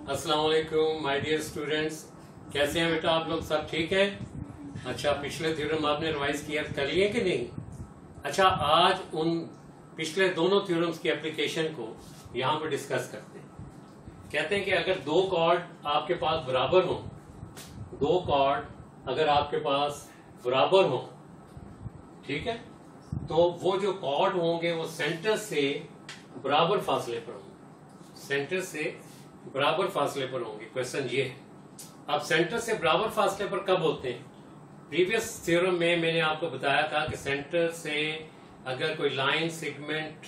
अस्सलाम वालेकुम my dear students, कैसे हैं बेटा आप लोग? सब ठीक है? अच्छा, पिछले थ्योरम आपने रिवाइज किया कर लिए कि नहीं? अच्छा, आज उन पिछले दोनों थ्योरम्स की एप्लीकेशन को यहाँ पर डिस्कस करते हैं। कहते हैं कि अगर दो कॉर्ड आपके पास बराबर हो, दो कॉर्ड अगर आपके पास बराबर हो, ठीक है, तो वो जो कॉर्ड होंगे वो सेंटर से बराबर फासले पर होंगे, सेंटर से बराबर फासले पर होंगे। क्वेश्चन ये है, अब सेंटर से बराबर फासले पर कब होते हैं? प्रीवियस थ्योरम में मैंने आपको बताया था कि सेंटर से अगर कोई लाइन सेगमेंट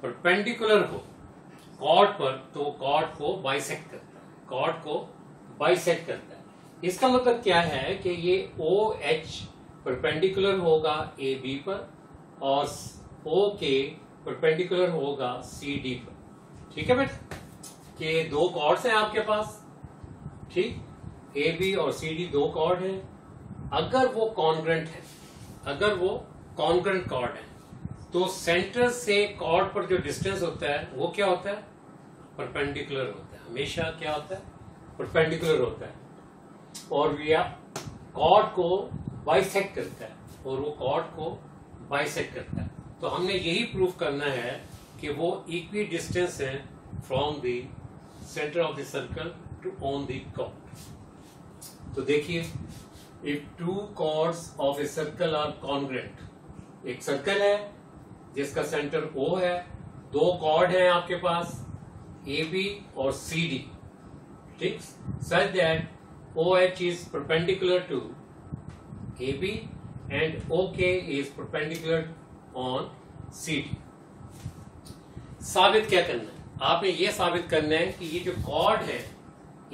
परपेंडिकुलर हो कॉर्ड पर, तो कॉर्ड को बाइसेक्ट करता है, कॉर्ड को बाइसेक्ट करता है। इसका मतलब क्या है कि ये ओ एच परपेंडिकुलर होगा ए बी पर और ओ के परपेंडिकुलर होगा सी डी पर। ठीक है बेटा, कि दो कॉर्ड्स हैं आपके पास, ठीक, ए बी और सी डी दो कॉर्ड हैं। अगर वो कॉन्ग्रेंट है, अगर वो कॉन्ग्रेंट कॉर्ड है, तो सेंटर से कॉर्ड पर जो डिस्टेंस होता है वो क्या होता है? परपेंडिकुलर होता है। हमेशा क्या होता है? परपेंडिकुलर होता है। और यह कॉर्ड को बाइसेक्ट करता है, और वो कॉर्ड को बाइसेक्ट करता है। तो हमने यही प्रूफ करना है कि वो इक्वी डिस्टेंस है from the centre of the circle to on the chord. तो देखिए, if two chords of a circle are congruent, एक सर्कल है जिसका सेंटर O है, दो कॉर्ड हैं आपके पास ए बी और सी डी, ठीक, such that OH is perpendicular to AB and OK is perpendicular on CD। साबित क्या करना है? आपने ये साबित करना है कि ये जो कॉर्ड है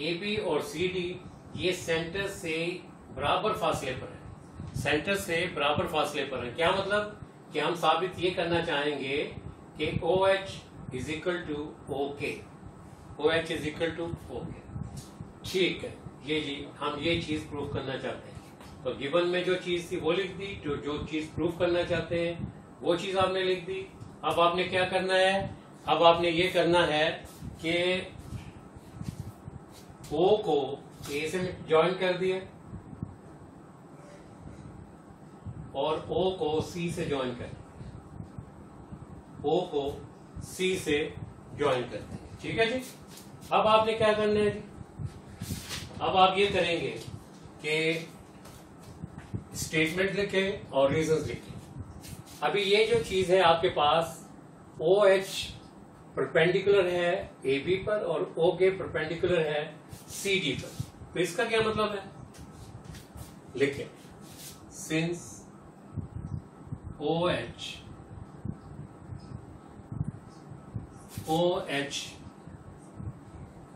AB और CD, ये सेंटर से बराबर फासले पर है, सेंटर से बराबर फासले पर है। क्या मतलब कि हम साबित ये करना चाहेंगे कि OH is equal to OK, OH is equal to OK। ठीक है, ये जी हम ये चीज प्रूफ करना चाहते हैं। तो गिवन में जो चीज थी वो लिख दी, जो चीज प्रूफ करना चाहते हैं वो चीज आपने लिख दी। अब आपने क्या करना है? अब आपने ये करना है कि O को A से ज्वाइन कर दिया और O को C से ज्वाइन कर दिया, O को C से ज्वाइन कर दिया। ठीक है जी। अब आपने क्या करना है जी? अब आप ये करेंगे कि स्टेटमेंट लिखें और रीजंस लिखें। अभी ये जो चीज है आपके पास, OH परपेंडिकुलर है AB पर और OK परपेंडिकुलर है CD पर, तो इसका क्या मतलब है? लिखें, since OH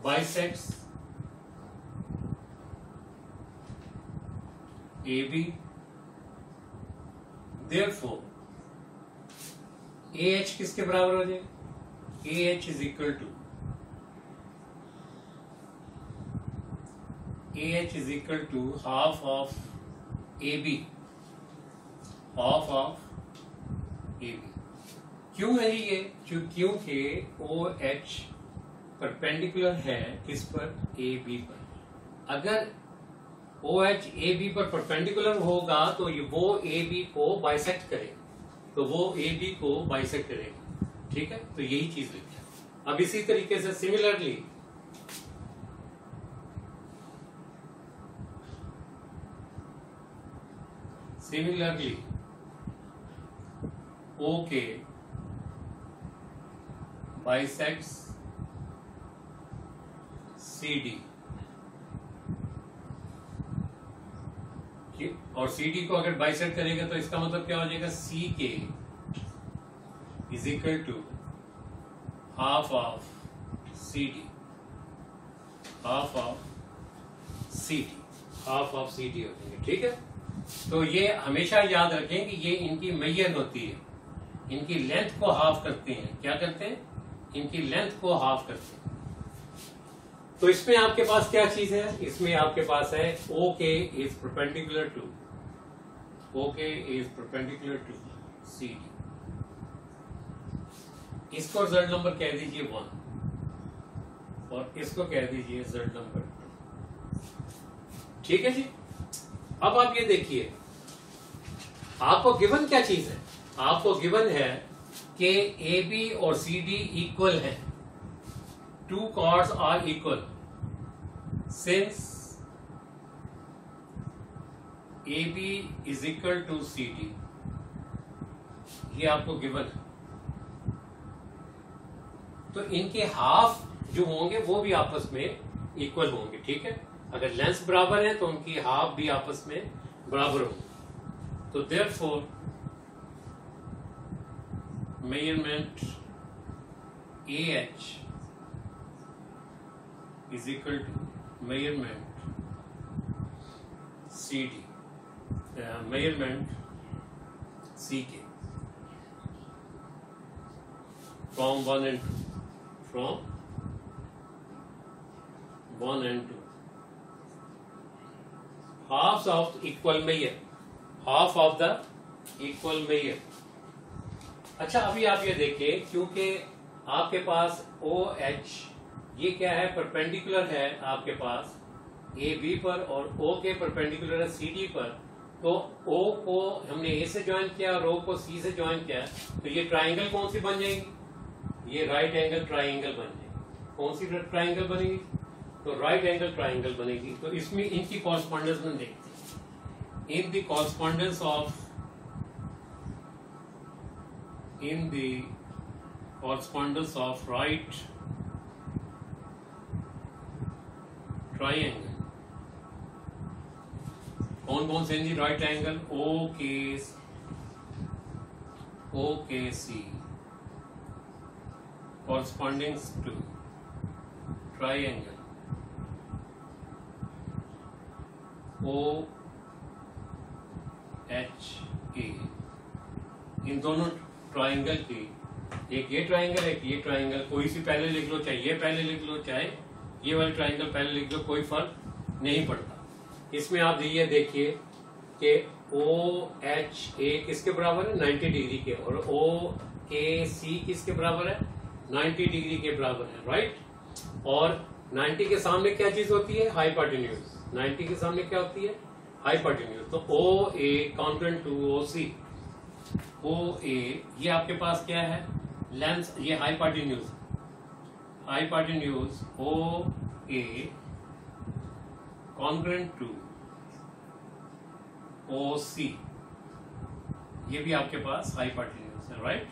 bisects AB, therefore AH किसके बराबर हो जाएगा? AH is equal to half of AB, half of AB। क्यों है ये? क्योंकि OH परपेंडिकुलर है किस पर? AB पर। अगर OH AB पर परपेंडिकुलर होगा तो वो AB को बाइसेक्ट करेगा, तो वो AB को बाइसेक्ट करेगा। ठीक है, तो यही चीज लिखी। अब इसी तरीके से सिमिलरली OK बाइसेक्ट्स CD, और CD को अगर बाइसेक्ट करेगा तो इसका मतलब क्या हो जाएगा? CK is equal to half of CD, half of CD, half of CD हो जाएगा। ठीक है, तो ये हमेशा याद रखें कि ये इनकी मेजर होती है, इनकी लेंथ को हाफ करते हैं। क्या करते हैं? इनकी लेंथ को हाफ करते हैं। तो इसमें आपके पास क्या चीज है? इसमें आपके पास है OK is perpendicular to CD। इसको रिजल्ट नंबर कह दीजिए 1। और इसको कह दीजिए z नंबर 2। ठीक है जी। अब आप ये देखिए, आपको गिवन क्या चीज है? आपको गिवन है कि ए बी और सी डी इक्वल है, two chords are equal since A B is equal to C D. ये आपको गिवन है। तो इनके हाफ जो होंगे वो भी आपस में इक्वल होंगे। ठीक है, अगर लेंथ बराबर है तो उनकी हाफ भी आपस में बराबर होंगे। तो therefore measurement AH is equal to measurement CD, measurement CK from 1 and 2, from 1 and 2, halves of equal measure, half of the equal measure। अच्छा, अभी आप ये देखिए, क्योंकि आपके पास OH ये क्या है, परपेंडिकुलर है आपके पास AB पर और O के परपेंडिकुलर है CD पर, तो O को हमने A से ज्वाइन किया और O को C से ज्वाइन किया, तो ये ट्राइंगल कौन सी बन जाएगी? ये राइट एंगल ट्राइंगल बन जाएगी। कौन सी ट्राइंगल बनेगी? तो राइट एंगल ट्राइंगल बनेगी। तो इसमें इनकी कॉरस्पॉन्डेंस में देखते हैं। In the correspondence of in the correspondence of right triangle, कौन कौन से हैं right angle? OKC corresponding to triangle OHA। इन दोनों ट्राइंगल की, एक ये ट्राइंगल है, एक ये ट्राइंगल, कोई सी पहले लिख लो, चाहे ये पहले लिख लो, चाहे ये वाली ट्राइंगल पहले लिख लो, कोई फर्क नहीं पड़ता। इसमें आप ये देखिए कि OHA किसके बराबर है? 90 डिग्री के, और OKC किसके बराबर है? 90 डिग्री के बराबर है, राइट। और 90 के सामने क्या चीज होती है? हाइपोटेन्यूज। 90 के सामने क्या होती है? हाइपोटेन्यूज। तो OA congruent to OC, OA ये आपके पास क्या है? लेंथ, ये hypotenuse, hypotenuse OA congruent to OC, ये भी आपके पास हाइपोटेन्यूज है, right.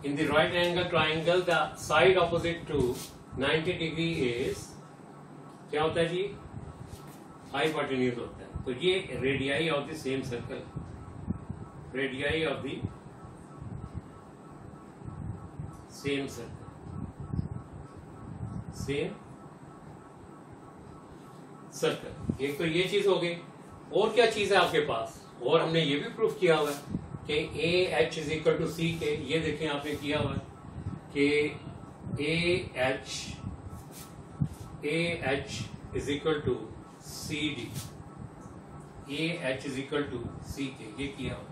In the right angle triangle the side opposite to 90 degree is क्या होता है जी? हाइपोटेन्यूज होता है। तो ये radii of the same circle, radii of the same circle, same circle. एक तो ये चीज हो गई। और क्या चीज है आपके पास? और हमने ये भी प्रूफ किया हुआ है कि AH is equal to C K. ये देखें आपने किया हुआ है कि AH is equal to CD, AH is equal to C K, ये किया हुआ।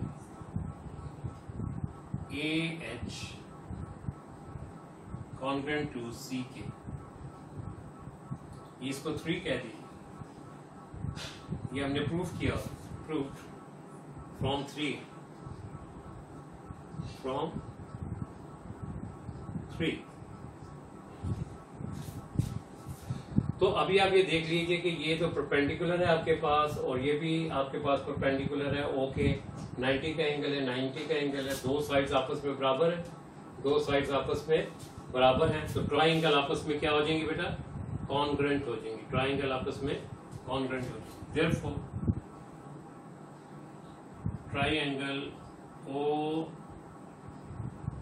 AH कॉन्ग्रुएंट टू C के, इसको 3 कह दीजिए। ये हमने प्रूफ किया, प्रूफ फ्रॉम 3, फ्रॉम 3। तो अभी आप ये देख लीजिए कि ये तो परपेंडिकुलर है आपके पास, और ये भी आपके पास परपेंडिकुलर है। ओके, 90 का एंगल है, 90 का एंगल है, दो साइड्स आपस में बराबर है, दो साइड्स आपस में बराबर हैं। तो ट्राइंगल आपस में क्या हो जाएंगे बेटा? कॉन्ग्रुएंट हो जाएंगे। ट्राइंगल आपस में कॉन्ग्रुएंट हो जाएंगे। Therefore triangle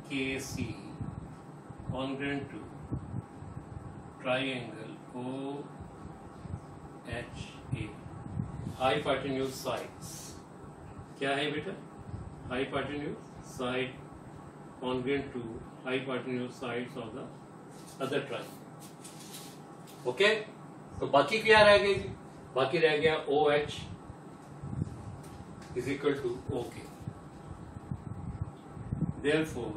OKC congruent to triangle OHA, hypotenuse sides क्या है बेटा? Hypotenuse side congruent to hypotenuse sides of the other triangle. Okay, तो बाकी क्या रह गई जी? बाकी रह गया OH is equal to OK। Therefore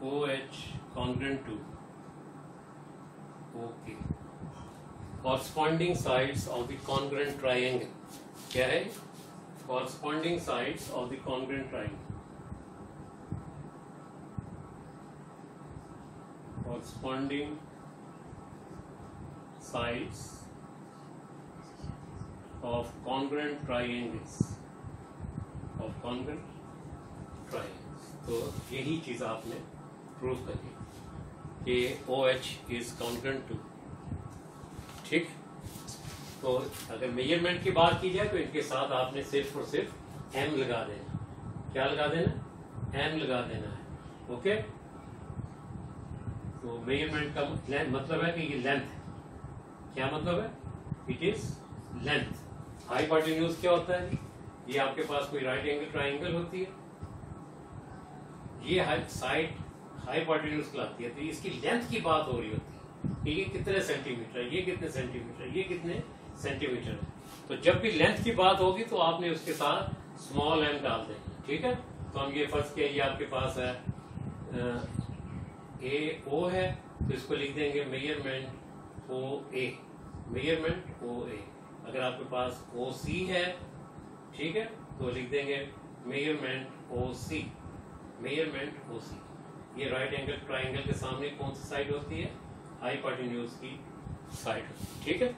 OH congruent to OK. Corresponding sides of the congruent triangle. क्या है? Corresponding sides of the congruent triangle. Corresponding sides of congruent triangles. Of congruent triangles. तो यही चीज आपने प्रूव करनी कि OH is congruent to. ठीक, तो अगर मेजरमेंट की बात की जाए तो इनके साथ आपने सिर्फ और सिर्फ M लगा देना. क्या लगा देना? M लगा देना है. ओके, तो मेजरमेंट का मतलब है कि ये लेंथ है. क्या मतलब है? It is length. हाइपोटेन्यूज क्या होता है? ये आपके पास कोई राइट एंगल ट्राइंगल होती है, ये साइड हाइपोटेन्यूज कहलाती है. तो इसकी लेंथ की बात हो रही होती है कि ये कितने सेंटीमीटर है, ये कितने सेंटीमीटर है, ये कितने सेंटीमीटर है. तो जब भी लेंथ की बात होगी तो आपने उसके साथ स्मॉल m डाल देना. ठीक है, तो हम ये फर्स्ट के ये आपके पास है AO है, तो इसको लिख देंगे मेजरमेंट OA. Measurement OA. अगर आपके पास OC है, ठीक है, तो लिख देंगे मेजरमेंट OC. Measurement OC. ये राइट एंगल ट्राइंगल के सामने कौन सी साइड होती है? हाइपोटेन्यूज की साइड. ठीक है.